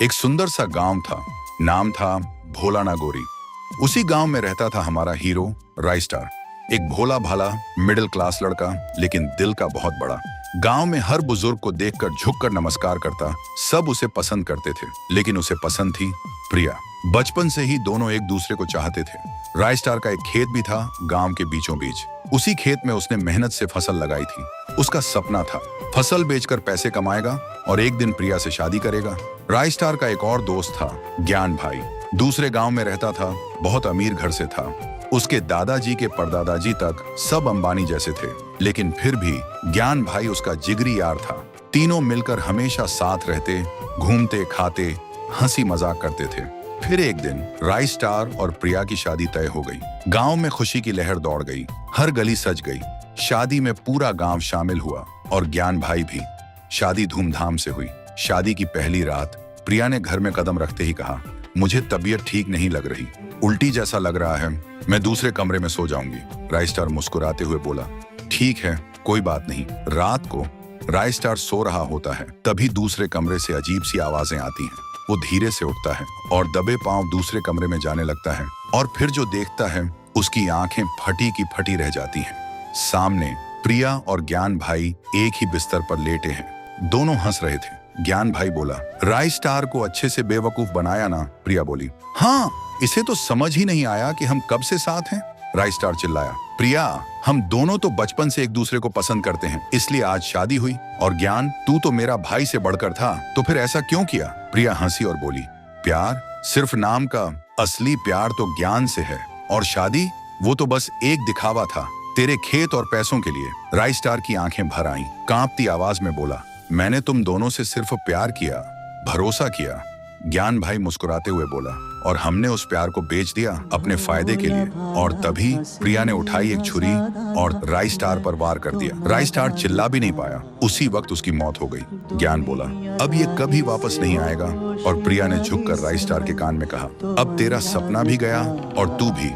एक सुंदर सा गांव था। नाम था भोला नागोरी। उसी गांव में रहता था हमारा हीरो राय स्टार। एक भोला भाला मिडिल क्लास लड़का, लेकिन दिल का बहुत बड़ा। गांव में हर बुजुर्ग को देखकर झुककर नमस्कार करता। सब उसे पसंद करते थे, लेकिन उसे पसंद थी प्रिया। बचपन से ही दोनों एक दूसरे को चाहते थे। राय स्टार का एक खेत भी था गांव के बीचों बीच। उसी खेत में उसने मेहनत से फसल लगाई थी। उसका सपना था फसल बेचकर पैसे कमाएगा और एक दिन प्रिया से शादी करेगा। राय स्टार का एक और दोस्त था ज्ञान भाई। दूसरे गांव में रहता था, बहुत अमीर घर से था। उसके दादाजी के परदादाजी तक सब अंबानी जैसे थे, लेकिन फिर भी ज्ञान भाई उसका जिगरी यार था। तीनों मिलकर हमेशा साथ रहते, घूमते खाते, हंसी मजाक करते थे। फिर एक दिन राय स्टार और प्रिया की शादी तय हो गई। गांव में खुशी की लहर दौड़ गई, हर गली सज गई। शादी में पूरा गांव शामिल हुआ और ज्ञान भाई भी। शादी धूमधाम से हुई। शादी की पहली रात प्रिया ने घर में कदम रखते ही कहा, मुझे तबीयत ठीक नहीं लग रही, उल्टी जैसा लग रहा है, मैं दूसरे कमरे में सो जाऊंगी। राय स्टार मुस्कुराते हुए बोला, ठीक है, कोई बात नहीं। रात को राय स्टार सो रहा होता है, तभी दूसरे कमरे से अजीब सी आवाजें आती हैं। वो धीरे से उठता है और दबे पांव दूसरे कमरे में जाने लगता है, और फिर जो देखता है उसकी आंखें फटी की फटी रह जाती हैं। सामने प्रिया और ज्ञान भाई एक ही बिस्तर पर लेटे हैं। दोनों हंस रहे थे। ज्ञान भाई बोला, राय स्टार को अच्छे से बेवकूफ बनाया ना? प्रिया बोली, हाँ, इसे तो समझ ही नहीं आया कि हम कब से साथ हैं। राय स्टार चिल्लाया, प्रिया, हम दोनों तो बचपन से एक दूसरे को पसंद करते हैं, इसलिए आज शादी हुई। और ज्ञान, तू तो मेरा भाई से बढ़कर था, तो फिर ऐसा क्यों किया? प्रिया हंसी और बोली, प्यार सिर्फ नाम का, असली प्यार तो ज्ञान से है, और शादी वो तो बस एक दिखावा था, तेरे खेत और पैसों के लिए। राय स्टार की आंखें भर आईं, कांपती आवाज में बोला, मैंने तुम दोनों से सिर्फ प्यार किया, भरोसा किया। ज्ञान भाई मुस्कुराते हुए बोला, और हमने उस प्यार को बेच दिया अपने फायदे के लिए। और तभी प्रिया ने उठाई एक छुरी और राय स्टार पर वार कर दिया। राय स्टार चिल्ला भी नहीं पाया, उसी वक्त उसकी मौत हो गई। ज्ञान बोला, अब ये कभी वापस नहीं आएगा। और प्रिया ने झुककर राय स्टार के कान में कहा, अब तेरा सपना भी गया और तू भी।